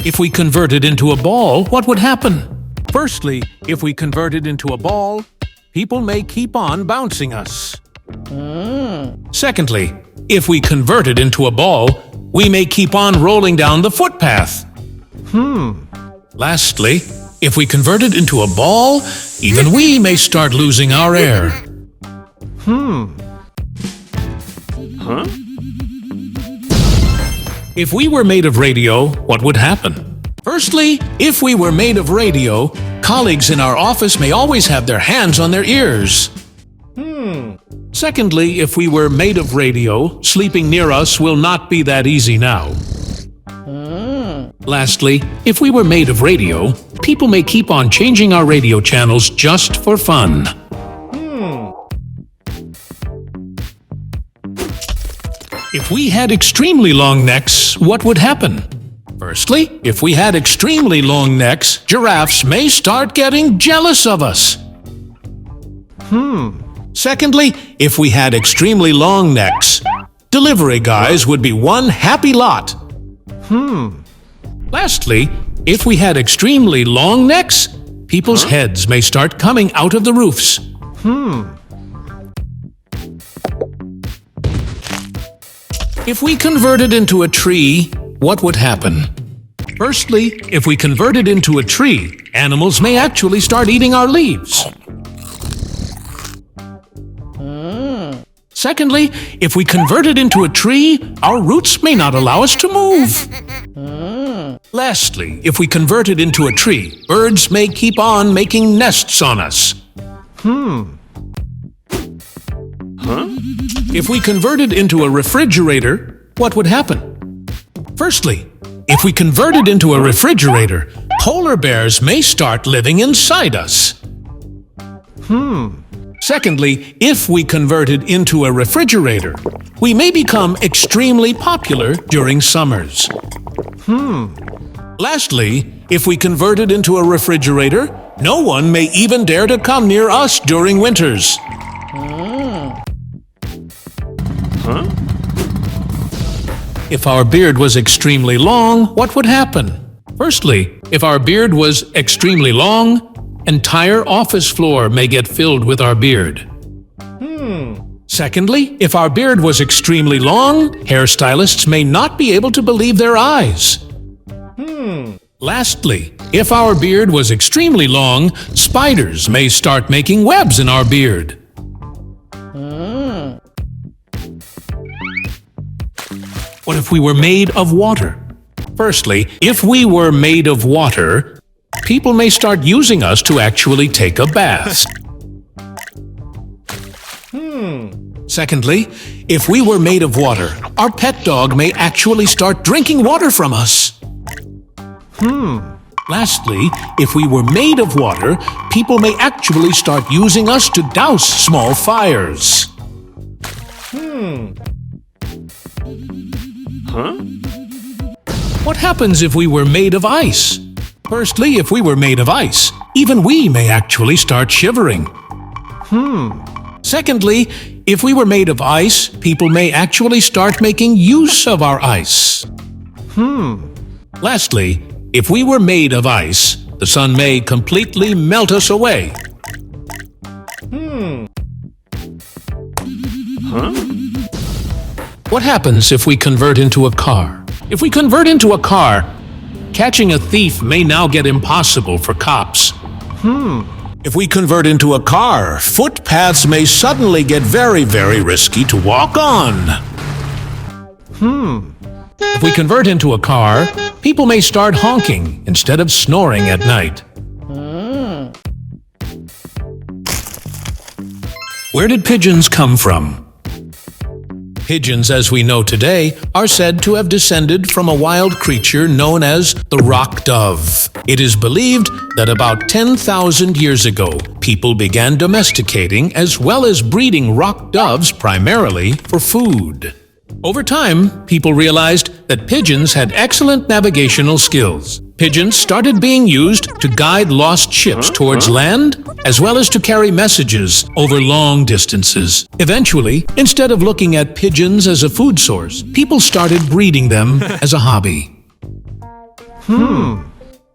if we convert it into a ball, what would happen? Firstly, if we convert it into a ball, people may keep on bouncing us. Secondly, if we convert it into a ball, we may keep on rolling down the footpath. Lastly, if we convert it into a ball, even we may start losing our air. If we were made of radio, what would happen? Firstly, if we were made of radio, colleagues in our office may always have their hands on their ears. Secondly, if we were made of radio, sleeping near us will not be that easy now. Lastly, if we were made of radio, people may keep on changing our radio channels just for fun. If we had extremely long necks, what would happen? Firstly, if we had extremely long necks, giraffes may start getting jealous of us. Secondly, if we had extremely long necks, delivery guys would be one happy lot. Lastly, if we had extremely long necks, people's heads may start coming out of the roofs. If we converted into a tree, what would happen? Firstly, if we converted into a tree, animals may actually start eating our leaves. Secondly, if we converted into a tree, our roots may not allow us to move. Lastly, if we converted into a tree, birds may keep on making nests on us. If we converted into a refrigerator, what would happen? Firstly, if we converted into a refrigerator, polar bears may start living inside us. Secondly, if we converted into a refrigerator, we may become extremely popular during summers. Lastly, if we converted into a refrigerator, no one may even dare to come near us during winters. If our beard was extremely long, what would happen? Firstly, if our beard was extremely long, entire office floor may get filled with our beard. Secondly, if our beard was extremely long, hairstylists may not be able to believe their eyes. Lastly, if our beard was extremely long, spiders may start making webs in our beard. What if we were made of water? Firstly, if we were made of water, people may start using us to actually take a bath. Secondly, if we were made of water, our pet dog may actually start drinking water from us. Lastly, if we were made of water, people may actually start using us to douse small fires. What happens if we were made of ice? Firstly, if we were made of ice, even we may actually start shivering. Secondly, if we were made of ice, people may actually start making use of our ice. Lastly, if we were made of ice, the sun may completely melt us away. What happens if we convert into a car? If we convert into a car, catching a thief may now get impossible for cops. If we convert into a car, footpaths may suddenly get very, very risky to walk on. If we convert into a car, people may start honking instead of snoring at night. Where did pigeons come from? Pigeons, as we know today, are said to have descended from a wild creature known as the rock dove. It is believed that about 10,000 years ago, people began domesticating as well as breeding rock doves primarily for food. Over time, people realized that pigeons had excellent navigational skills. Pigeons started being used to guide lost ships towards land, as well as to carry messages over long distances. Eventually, instead of looking at pigeons as a food source, people started breeding them as a hobby. Hmm.